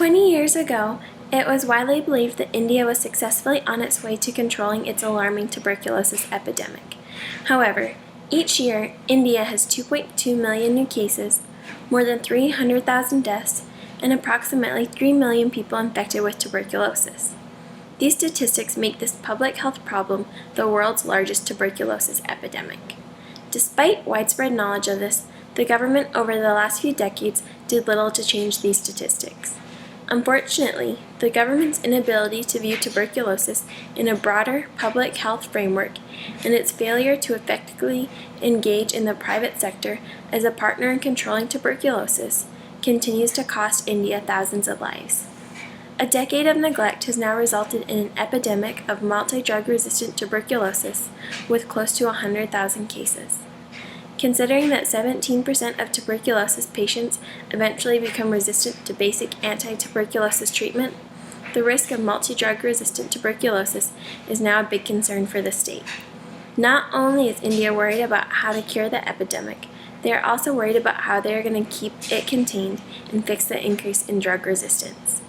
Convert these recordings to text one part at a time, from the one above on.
20 years ago, it was widely believed that India was successfully on its way to controlling its alarming tuberculosis epidemic. However, each year, India has 2.2 million new cases, more than 300,000 deaths, and approximately 3 million people infected with tuberculosis. These statistics make this public health problem the world's largest tuberculosis epidemic. Despite widespread knowledge of this, the government over the last few decades did little to change these statistics. Unfortunately, the government's inability to view tuberculosis in a broader public health framework and its failure to effectively engage in the private sector as a partner in controlling tuberculosis continues to cost India thousands of lives. A decade of neglect has now resulted in an epidemic of multi-drug resistant tuberculosis with close to 100,000 cases. Considering that 17% of tuberculosis patients eventually become resistant to basic anti-tuberculosis treatment, the risk of multi-drug resistant tuberculosis is now a big concern for the state. Not only is India worried about how to cure the epidemic, they are also worried about how they are going to keep it contained and fix the increase in drug resistance.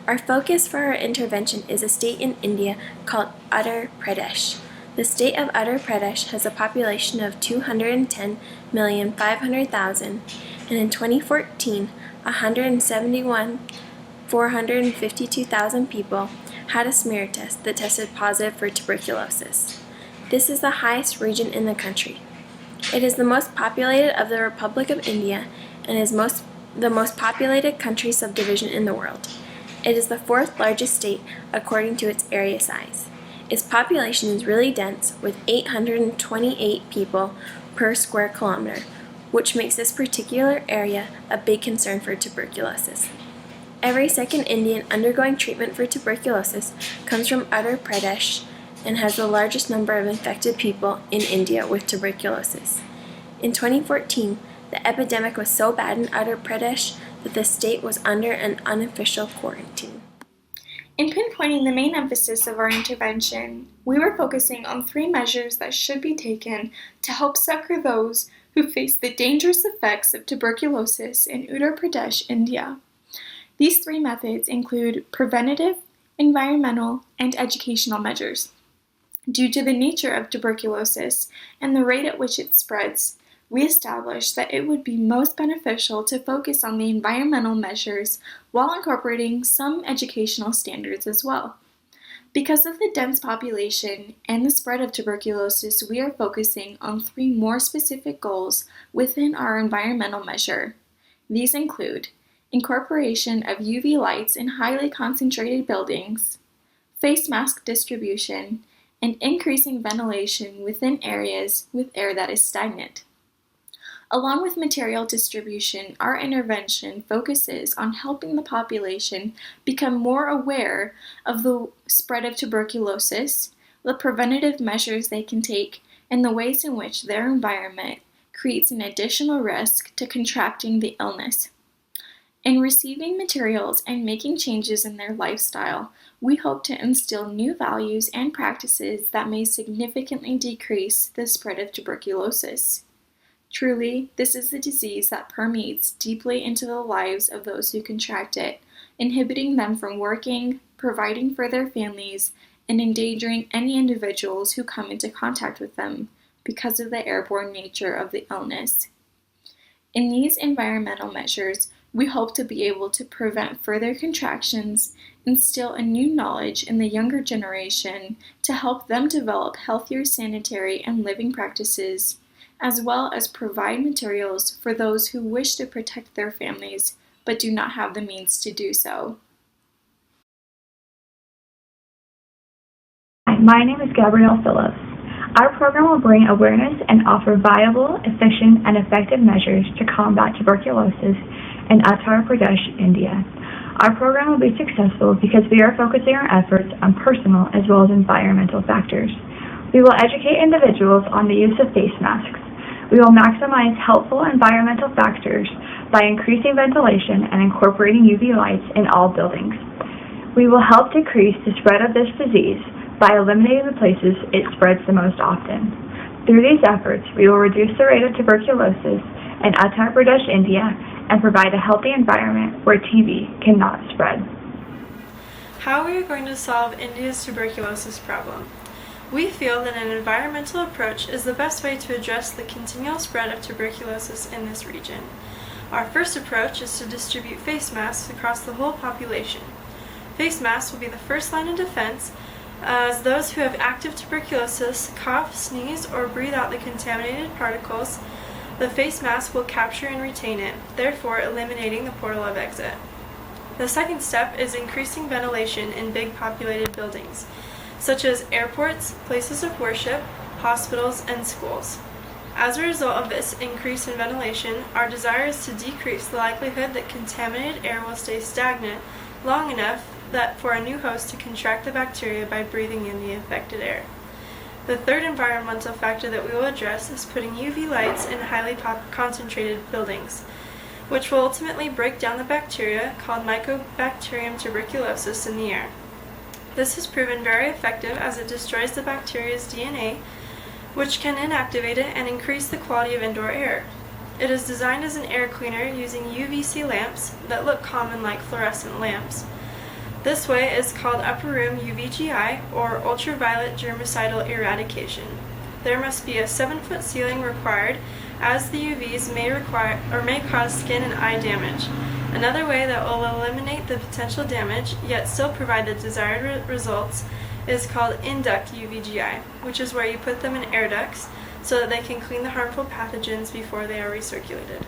Our focus for our intervention is a state in India called Uttar Pradesh. The state of Uttar Pradesh has a population of 210,500,000, and in 2014, 171,452,000 people had a smear test that tested positive for tuberculosis. This is the highest region in the country. It is the most populated of the Republic of India and is the most populated country subdivision in the world. It is the fourth largest state according to its area size. Its population is really dense, with 828 people per square kilometer, which makes this particular area a big concern for tuberculosis. Every second Indian undergoing treatment for tuberculosis comes from Uttar Pradesh and has the largest number of infected people in India with tuberculosis. In 2014, the epidemic was so bad in Uttar Pradesh that the state was under an unofficial quarantine. In pinpointing the main emphasis of our intervention, we were focusing on 3 measures that should be taken to help succor those who face the dangerous effects of tuberculosis in Uttar Pradesh, India. These 3 methods include preventative, environmental, and educational measures. Due to the nature of tuberculosis and the rate at which it spreads, we established that it would be most beneficial to focus on the environmental measures while incorporating some educational standards as well. Because of the dense population and the spread of tuberculosis, we are focusing on 3 more specific goals within our environmental measure. These include incorporation of UV lights in highly concentrated buildings, face mask distribution, and increasing ventilation within areas with air that is stagnant. Along with material distribution, our intervention focuses on helping the population become more aware of the spread of tuberculosis, the preventative measures they can take, and the ways in which their environment creates an additional risk to contracting the illness. In receiving materials and making changes in their lifestyle, we hope to instill new values and practices that may significantly decrease the spread of tuberculosis. Truly, this is a disease that permeates deeply into the lives of those who contract it, inhibiting them from working, providing for their families, and endangering any individuals who come into contact with them because of the airborne nature of the illness. In these environmental measures, we hope to be able to prevent further contractions, instill a new knowledge in the younger generation to help them develop healthier sanitary and living practices, as well as provide materials for those who wish to protect their families but do not have the means to do so. Hi, my name is Gabrielle Phillips. Our program will bring awareness and offer viable, efficient, and effective measures to combat tuberculosis in Uttar Pradesh, India. Our program will be successful because we are focusing our efforts on personal as well as environmental factors. We will educate individuals on the use of face masks. We will maximize helpful environmental factors by increasing ventilation and incorporating UV lights in all buildings. We will help decrease the spread of this disease by eliminating the places it spreads the most often. Through these efforts, we will reduce the rate of tuberculosis in Uttar Pradesh, India, and provide a healthy environment where TB cannot spread. How are we going to solve India's tuberculosis problem? We feel that an environmental approach is the best way to address the continual spread of tuberculosis in this region. Our first approach is to distribute face masks across the whole population. Face masks will be the first line of defense, as those who have active tuberculosis cough, sneeze, or breathe out the contaminated particles. The face mask will capture and retain it, therefore eliminating the portal of exit. The second step is increasing ventilation in big populated buildings, such as airports, places of worship, hospitals, and schools. As a result of this increase in ventilation, our desire is to decrease the likelihood that contaminated air will stay stagnant long enough that for a new host to contract the bacteria by breathing in the infected air. The third environmental factor that we will address is putting UV lights in highly concentrated buildings, which will ultimately break down the bacteria called Mycobacterium tuberculosis in the air. This has proven very effective as it destroys the bacteria's DNA, which can inactivate it and increase the quality of indoor air. It is designed as an air cleaner using UVC lamps that look common like fluorescent lamps. This way is called upper room UVGI, or ultraviolet germicidal eradication. There must be a 7-foot ceiling required, as the UVs may cause skin and eye damage. Another way that will eliminate the potential damage, yet still provide the desired results, is called induct UVGI, which is where you put them in air ducts so that they can clean the harmful pathogens before they are recirculated.